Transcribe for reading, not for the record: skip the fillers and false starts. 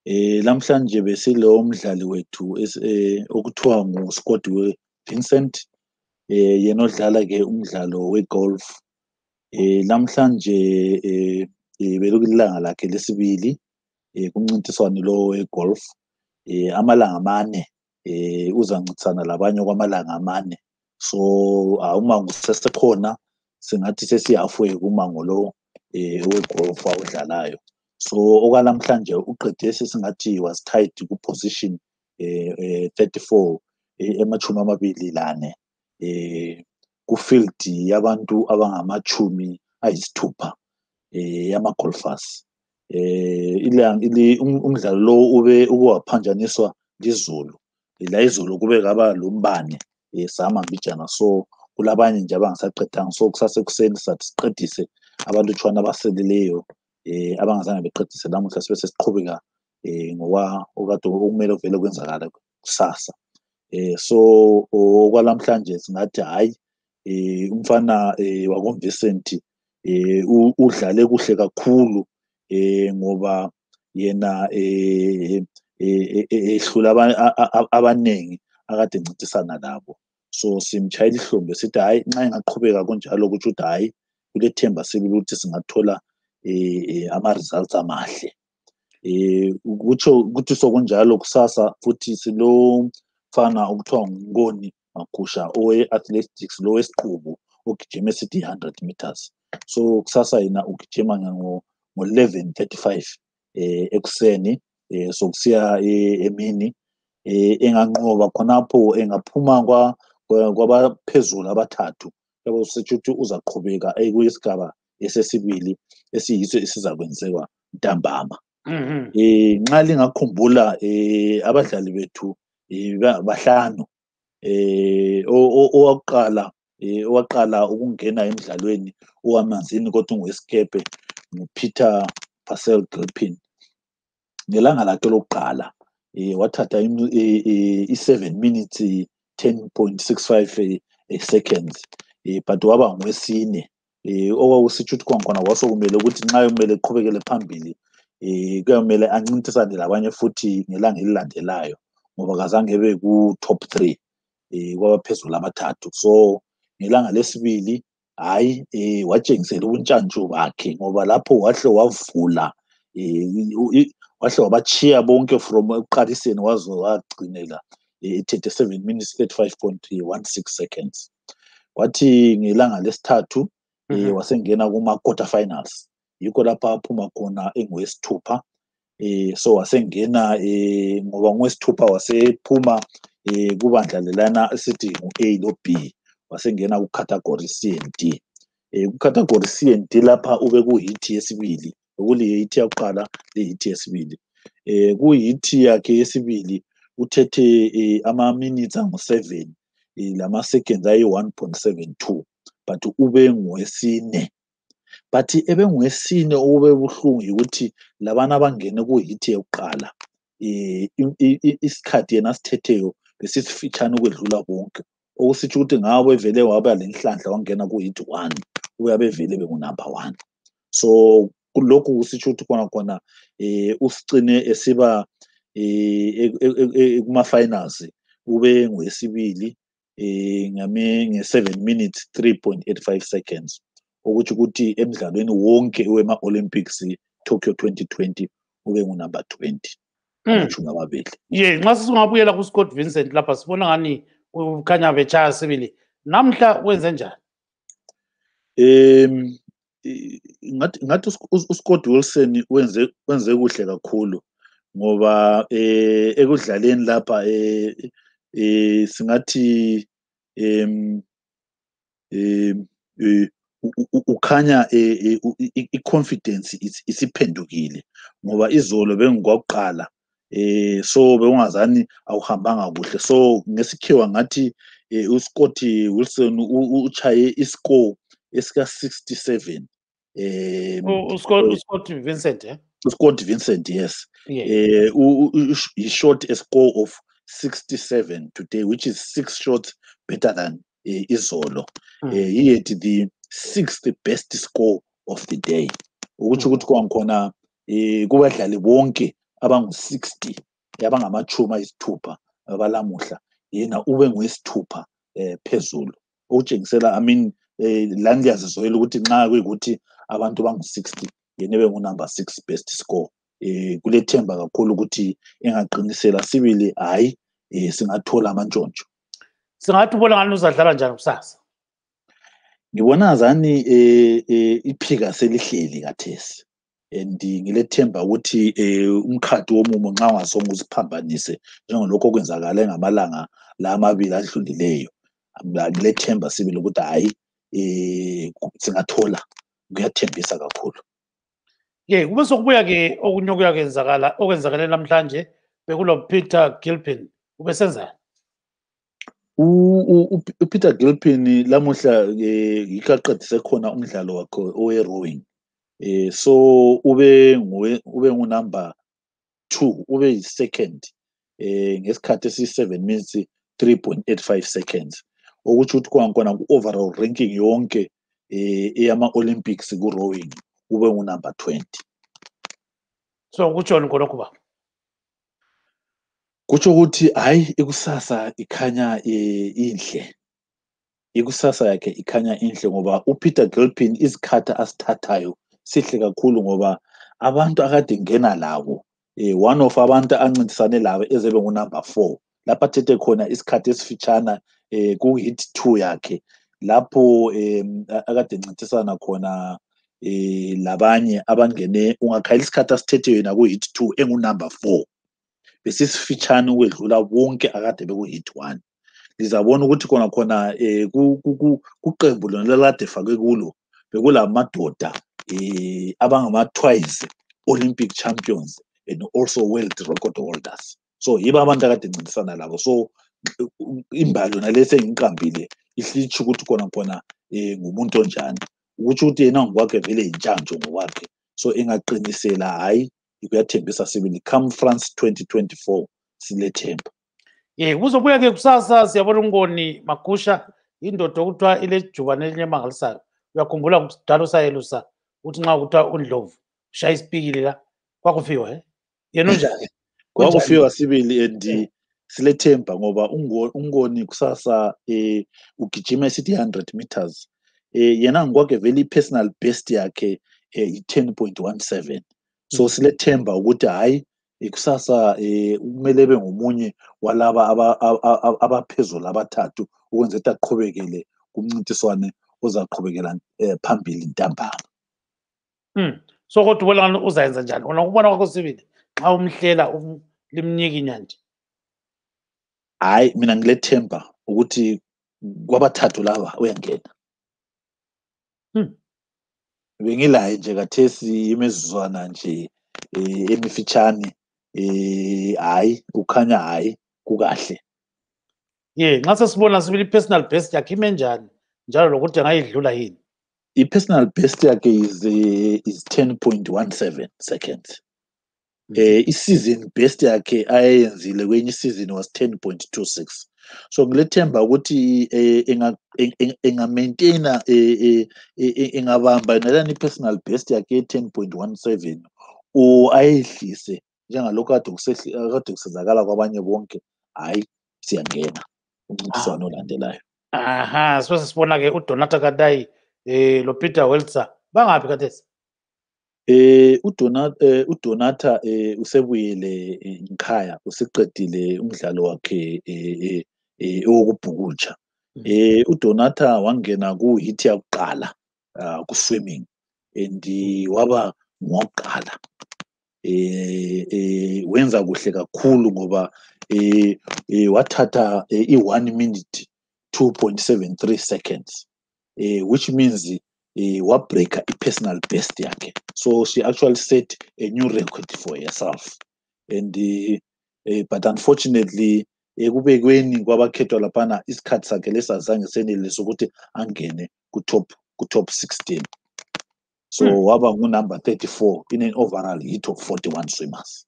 Namhlanje besilo umdlali wethu okuthiwa nguScott Vincent, yena odlala ke umdlalo wegolf. Namhlanje belokulilanga lakhe lesibili kumncintiswano lo wegolf. Amalanga amane uzancintisana labanye kwamalanga amane. So uma kusesekhona singathi sesihalfway kumango lo wegolf awudlalayo. So okwalamhlanje uqede singathi was tied ku position 34 emachumi amabili lane ku field yabantu abangamachumi ayisithupha yama-golfers. Umdlalo lo ube waphanjaniswa lizulu. La izulu kube kaba lombane sama mbijana, so kulabanye nje abangasaqedanga, so kusasekuseni sathi siqedise abalutshwana abaseleleyo abangazange beqedise namuhla sibe sesiqhubeka ngoba okade okumele uvele kwenzakala kusasa. So okwalamhlanje singathi hayi umfana wakoVincent udlale kuhle kakhulu ngoba yena ehlula abanengi akade encintisana nabo. So simtshayela ihlombe sithi hayi nxa engaqhubeka kunjalo kuthi hayi kulethemba sibili ukuthi singathola ama-results amahle. Kuthi sokunjalo kusasa futhi silo mfana okuthiwa nguNgoni Makhusha owe-athletics lo wesiqubu ogijima esithi 100 meters. So kusasa yena ugijima ngo-11:35 ekuseni, so kusiya emini enganqoba khonapho engaphuma kwabaphezulu abathathu. Yabo sitsho ukuthi uzaqhubeka kuyisigaba esesibili esiyiso esizakwenziwa ntambama. Nxa lingakhumbula abadlali bethu bahlanu, owaqala ukungena emidlalweni owamanzini kodwa ungowesikepe nguPeter Purcell Gilpin. Ngelanga lakhe lokuqala wathatha i7 minutes 10.65 seconds, but waba ngwesine. Okwakusitsho ukuthi kwakhona kwasokumele ukuthi nxa kumele eqhubekele phambili kuyomele ancintisane labanye futhi ngelanga elilandelayo ngoba kazange ebe ku top 3 kwabaphezulu abathathu. So ngelanga lesibili hayi watshengisela ubuntshantshu bakhe ngoba lapho wahle wavula, wahle wabachiya bonke from ekuqaliseni waze wagcinela 37 minutes 35.16 seconds. Kwathi ngelanga lesithathu wasengena kuma quarter finals, yikho lapha aphuma khona engowesithupha. So wasengena ngoba ngowesithupha wasephuma kubandla lelana esithi ngu-A no B, wasengena ku-category C and D. Ku-category C and D lapha ube ku-hit yesibili, okuli hit yakuqala le-hit yesibili. Ku-hit yakhe yesibili uthethe ama-minutes angu-7 lama-seconds ayi-1.72, but ube ngowesine. But ebengwesine okube buhlungu ukuthi labana abangene ku-hit yokuqala isikhathi yena sithetheyo besifitshane ukwedlula bonke, okusitsho ukuthi ngabe vele waba lenhlanhla wangena ku-hit 1 uyabe vele bengunumber 1. So kulokhu kusitsho ukuthi khona usicine esiba kuma-finals ube ngwesibili nge-7 minutes 3.85 seconds, ukuthi ukuthi emidlalweni wonke wema-Olympics Tokyo 2020 ube ngunumber 20. Amachumi amabili. Nxa singabuyela kuScott Vincent lapha sibona ngani ukhanya betshaya sibili. Namhla wenze njani? Ngathi uScott Wilson wenze kuhle kakhulu ngoba ekudlaleni lapha singathi ukhanya i-confidence isiphendukile ngoba izolo bengikwakuqala so bekungazani awuhambanga kuhle. So ngesikhiwa ngathi uScott Wilson uchaye iscore esika 67. uScott Vincent, uScott Vincent, yes. He shot a score of 67 today, which is 6 shots better than izolo. He had the 6th best score of the day. Ukuthi kwakhona kubadlali bonke abangu-60 abangamachuma ayisithupha abalamuhla yena ube nguyisithupha phezulu okutshengisela la ngiyazizwela ukuthi nxa kuyikuthi abantu bangu-60 yena ebe ngu-number 6 best score. Kulethemba kakhulu ukuthi engaqinisela sibili hayi singathola amantshontsho. Singathi ubona ngani uzadlala njani kusasa? Ngibona azani iphika selihleli kathesi and ngilethemba ukuthi umkhathi womumo nxa ungasonge uziphambanise njengalokho okwenzakala ngamalanga la amabili adlulileyo, ngilethemba sibili ukuthi hayi singathola, kuyathembisa kakhulu. Kube sokubuya ke okunye okwenzakala namhlanje bekulo Peter Gilpin ubesenzani? uPeter Gilpin lamuhla yikho aqedise khona umdlalo wakhe owe-rowing. So ube ngu-number 2, ube yi-second ngesikhathi esi-7 minutes 3.85 seconds. Okuthi kwankona ku-overall ranking yonke eyama-Olympics ku-rowing ube ngu-number 20. So kutshoni khonokho ba? Kutsho ukuthi hayi ikusasa ikhanya inhle. Ikusasa yakhe ikhanya inhle ngoba uPeter Gilpin izikhathi asithathayo sihle kakhulu ngoba abantu akade ngena labo one of abantu ancintisane labo ezebe ngu-number 4 lapha athethe khona isikhathi esifitshana ku-hit 2 yakhe lapho akade ncintisana khona labanye abangene ungakhayela isikhathi asithethe yena ku-hit 2 engu-number 4 besisifitshane ukwedlula bonke akade beku-hit 1. Lizabona ukuthi khona kuqembu lona lade fakwe kulo bekulamadoda abangama-twice Olympic champions and also world record holders. So yiba abantu akade ncintisana labo. So imbali yona lese ngiqambile ihlitsha ukuthi khona ngumuntu onjani, ukuthi yena ngokwakhe vele intshantsho ngokwakhe. So engaqinisela hayi kuyathembisa sibili come France 2024 silethemba. Kuzobuya ke kusasa siyabona uNgoni Magusha indoda okuthiwa ilejubane elinyamangalisayo. Uyakhumbula kudala usayelusa uthi nxa kuthiwa uNdlovu shaya isipikile la kwakufiwa yena unjani? Kwakufiwa sibili and silethemba ngoba uNgoni kusasa ugijima esithi 100 meters. Yena ngokwakhe vele i-personal best yakhe yi-10.17. So silethemba ukuthi hayi kusasa kumele ebe ngomunye walaba abaphezulu abathathu ukwenza ukuthi aqhubekele kumncintiswane ozaqhubekela phambili ntambama. So kodwa ubona ngani uzayenza njani? Wona ukubona kwakho sibili xa umhlela limnyiki nyanti? Hayi mina ngilethemba ukuthi kwabathathu laba uyangena. Bengilaye nje kathesi imezuzwana nje emifitshane hayi ukhanya hayi kukahle. Nxa sesibona sibili i-personal best yakhe ime njani njalo lokuthi angayidlula yini? I-personal best yakhe is 10.17 seconds. I-season best yakhe ayenzile kwenye season was 10.26. So ngilethemba ukuthi engamaintaina engabamba nalani i-personal best yakhe 10.17 ayehlise njengalokho kade kusenzakala kwabanye bonke. Hayi siyangena umncintiswano olandelayo. So sesibona ke uDonata Kadayi lo Peter Welzer bangaphi kathesi? uDonata usebuyele ngikhaya useqedile umdlalo wakhe owokubhukutsha. uDonata wangena ku-hit yakuqala ku-swimming and waba ngokuqala. Wenza kuhle kakhulu ngoba wathatha i-1 minute 2.73 seconds, which means wabreaka i-personal best yakhe. So she actually set a new record for herself. And but unfortunately ekubekweni kwabakhethwa laphana isikhathi sakhe lesazange senelise ukuthi angene ku-top 16. So waba ngu-number 34 in an overall hit of 41 swimmers.